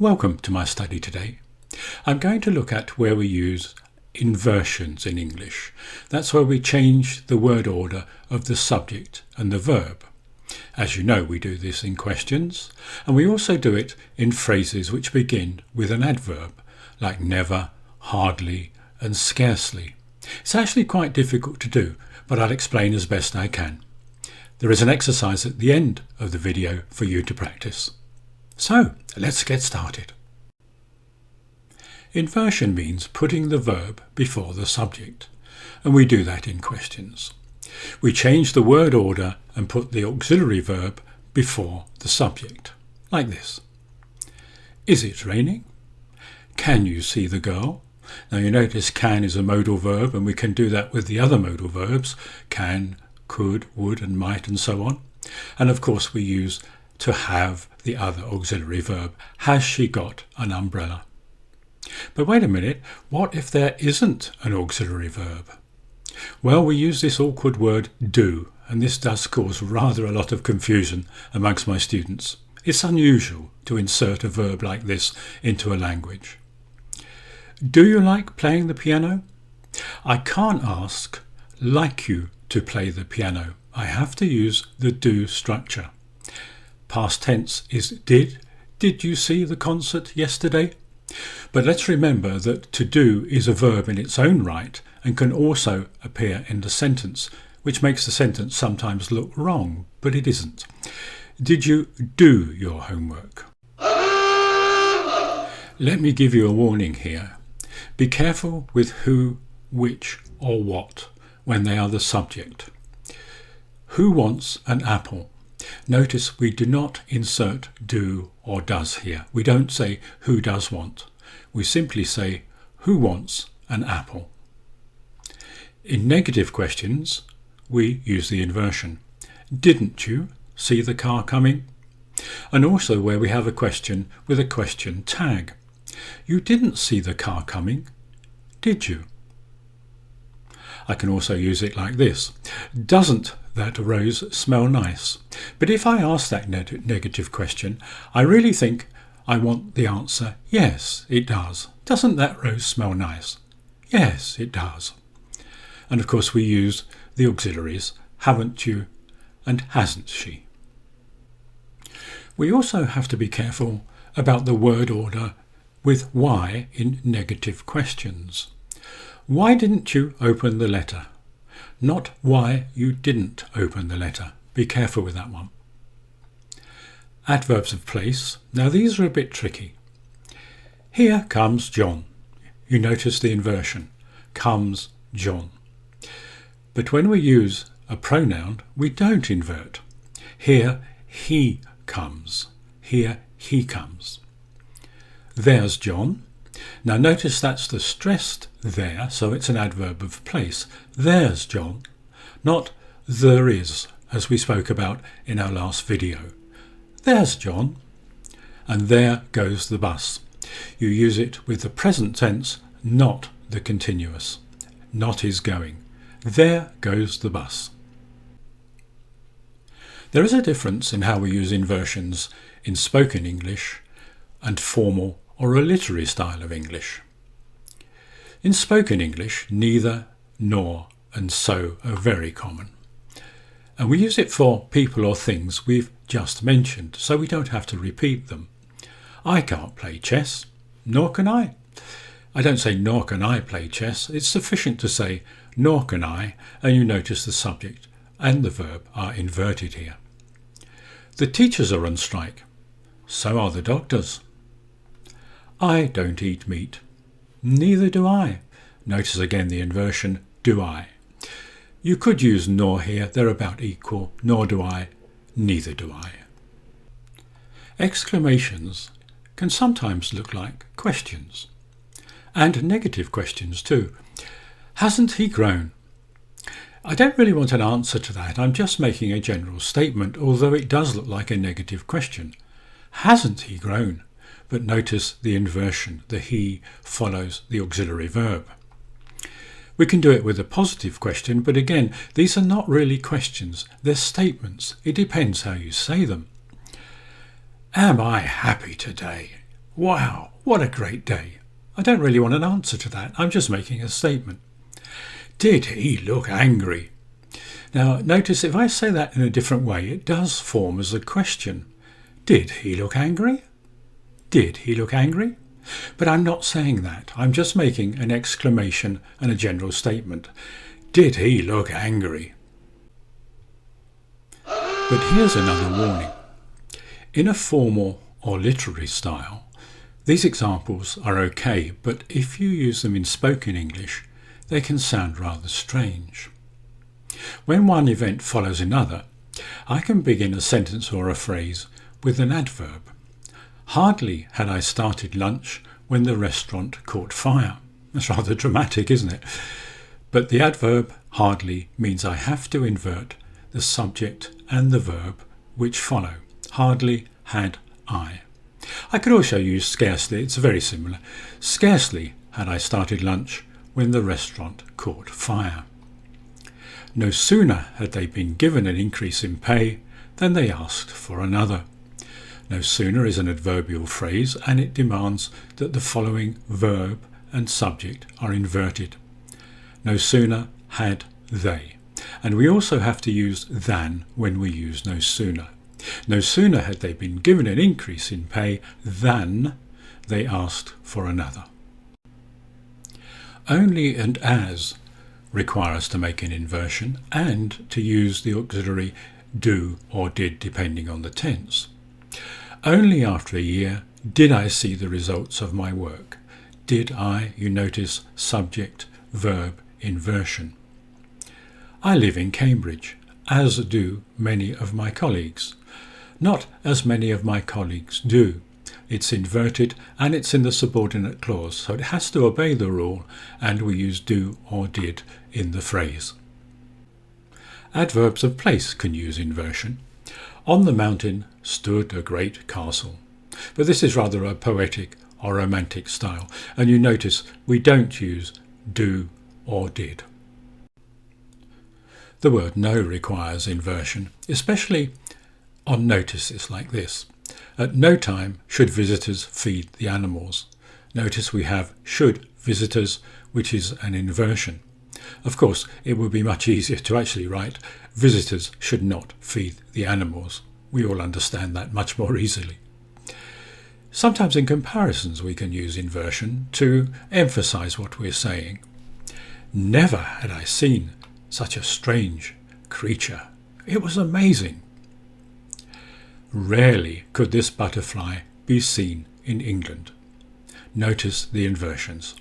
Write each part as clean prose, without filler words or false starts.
Welcome to my study today. I'm going to look at where we use inversions in English. That's where we change the word order of the subject and the verb. As you know, we do this in questions, and we also do it in phrases which begin with an adverb, like never, hardly, and scarcely. It's actually quite difficult to do, but I'll explain as best I can. There is an exercise at the end of the video for you to practice. So, let's get started. Inversion means putting the verb before the subject, and we do that in questions. We change the word order and put the auxiliary verb before the subject, like this. Is it raining? Can you see the girl? Now you notice can is a modal verb, and we can do that with the other modal verbs, can, could, would and might and so on. And of course we use to have the other auxiliary verb. Has she got an umbrella? But wait a minute, what if there isn't an auxiliary verb? Well, we use this awkward word do, and this does cause rather a lot of confusion amongst my students. It's unusual to insert a verb like this into a language. Do you like playing the piano? I can't ask like you to play the piano. I have to use the do structure. Past tense is did. Did you see the concert yesterday? But let's remember that to do is a verb in its own right and can also appear in the sentence, which makes the sentence sometimes look wrong, but it isn't. Did you do your homework? Let me give you a warning here. Be careful with who, which or what when they are the subject. Who wants an apple? Notice we do not insert do or does here. We don't say who does want. We simply say who wants an apple. In negative questions, we use the inversion. Didn't you see the car coming? And also where we have a question with a question tag. You didn't see the car coming, did you? I can also use it like this. Doesn't that rose smell nice? But if I ask that negative question, I really think I want the answer, yes, it does. Doesn't that rose smell nice? Yes, it does. And of course we use the auxiliaries, haven't you and hasn't she. We also have to be careful about the word order with why in negative questions. Why didn't you open the letter? Not why you didn't open the letter. Be careful with that one. Adverbs of place. Now these are a bit tricky. Here comes John. You notice the inversion. Comes John. But when we use a pronoun, we don't invert. Here he comes. Here he comes. There's John. Now notice that's the stressed there, so it's an adverb of place. There's John, not there is, as we spoke about in our last video. There's John, and there goes the bus. You use it with the present tense, not the continuous. Not is going. There goes the bus. There is a difference in how we use inversions in spoken English and formal or a literary style of English. In spoken English, neither, nor and so are very common. And we use it for people or things we've just mentioned, so we don't have to repeat them. I can't play chess, nor can I. I don't say nor can I play chess. It's sufficient to say nor can I, and you notice the subject and the verb are inverted here. The teachers are on strike. So are the doctors. I don't eat meat. Neither do I. Notice again the inversion, do I. You could use nor here, they're about equal, nor do I, neither do I. Exclamations can sometimes look like questions. And negative questions too. Hasn't he grown? I don't really want an answer to that, I'm just making a general statement, although it does look like a negative question. Hasn't he grown? But notice the inversion, the he follows the auxiliary verb. We can do it with a positive question, but again, these are not really questions, they're statements. It depends how you say them. Am I happy today? Wow, what a great day. I don't really want an answer to that. I'm just making a statement. Did he look angry? Now, notice if I say that in a different way, it does form as a question. Did he look angry? Did he look angry? But I'm not saying that. I'm just making an exclamation and a general statement. Did he look angry? But here's another warning. In a formal or literary style, these examples are okay, but if you use them in spoken English, they can sound rather strange. When one event follows another, I can begin a sentence or a phrase with an adverb. Hardly had I started lunch when the restaurant caught fire. That's rather dramatic, isn't it? But the adverb hardly means I have to invert the subject and the verb which follow. Hardly had I. I could also use scarcely. It's very similar. Scarcely had I started lunch when the restaurant caught fire. No sooner had they been given an increase in pay than they asked for another. No sooner is an adverbial phrase, and it demands that the following verb and subject are inverted. No sooner had they. And we also have to use than when we use no sooner. No sooner had they been given an increase in pay than they asked for another. Only and as require us to make an inversion and to use the auxiliary do or did depending on the tense. Only after a year did I see the results of my work. Did I, you notice, subject, verb, inversion. I live in Cambridge, as do many of my colleagues. Not as many of my colleagues do. It's inverted and it's in the subordinate clause, so it has to obey the rule, and we use do or did in the phrase. Adverbs of place can use inversion. On the mountain stood a great castle. But this is rather a poetic or romantic style, and you notice we don't use do or did. The word no requires inversion, especially on notices like this. At no time should visitors feed the animals. Notice we have should visitors, which is an inversion. Of course, it would be much easier to actually write visitors should not feed the animals. We all understand that much more easily. Sometimes in comparisons we can use inversion to emphasize what we're saying. Never had I seen such a strange creature. It was amazing. Rarely could this butterfly be seen in England. Notice the inversions.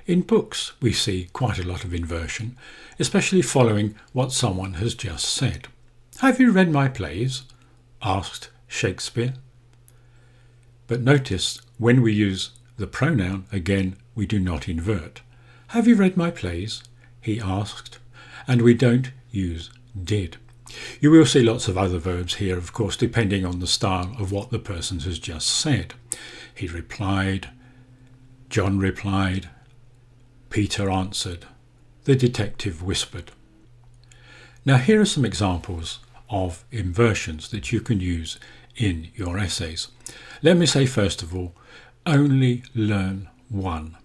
In books we see quite a lot of inversion, especially following what someone has just said. Have you read my plays? Asked Shakespeare. But notice when we use the pronoun, again we do not invert. Have you read my plays? He asked, and we don't use did. You will see lots of other verbs here, of course, depending on the style of what the person has just said. He replied, John replied, Peter answered, the detective whispered. Now here are some examples of inversions that you can use in your essays. Let me say first of all, only learn one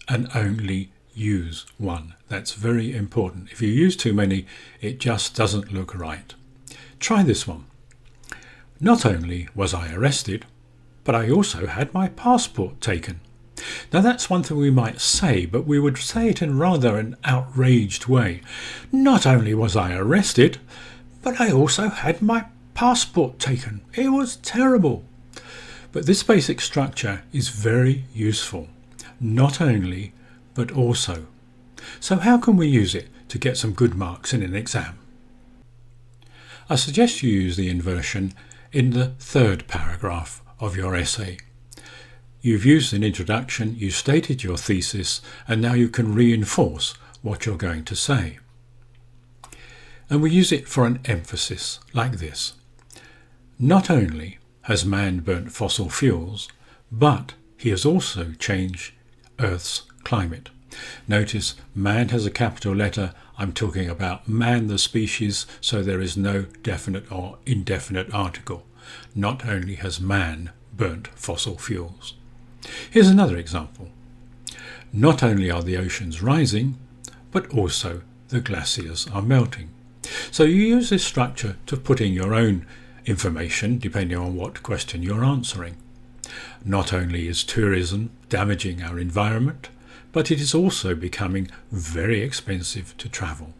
and only use one. That's very important. If you use too many, it just doesn't look right. Try this one. Not only was I arrested, but I also had my passport taken. Now that's one thing we might say, but we would say it in rather an outraged way. Not only was I arrested, but I also had my passport taken. It was terrible. But this basic structure is very useful. Not only, but also. So how can we use it to get some good marks in an exam? I suggest you use the inversion in the third paragraph of your essay. You've used an introduction, you stated your thesis, and now you can reinforce what you're going to say. And we use it for an emphasis like this. Not only has man burnt fossil fuels, but he has also changed Earth's climate. Notice man has a capital letter. I'm talking about man the species, so there is no definite or indefinite article. Not only has man burnt fossil fuels. Here's another example. Not only are the oceans rising, but also the glaciers are melting. So you use this structure to put in your own information depending on what question you're answering. Not only is tourism damaging our environment, but it is also becoming very expensive to travel.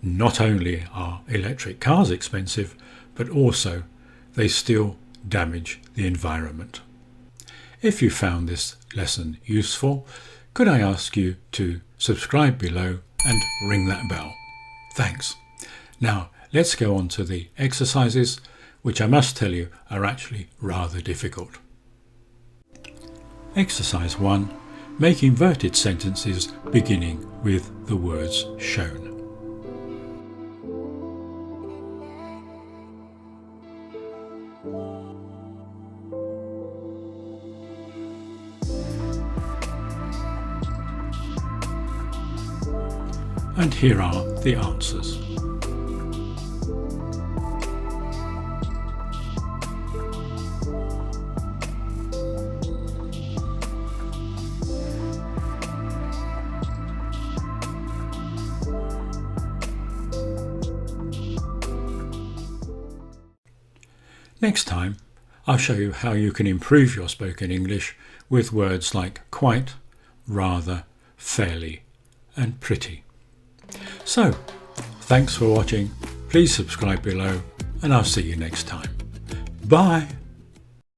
Not only are electric cars expensive, but also they still damage the environment. If you found this lesson useful, could I ask you to subscribe below and ring that bell? Thanks. Now let's go on to the exercises, which I must tell you are actually rather difficult. Exercise 1. Make inverted sentences beginning with the words shown. And here are the answers. Next time, I'll show you how you can improve your spoken English with words like quite, rather, fairly, and pretty. So, thanks for watching, please subscribe below, and I'll see you next time. Bye!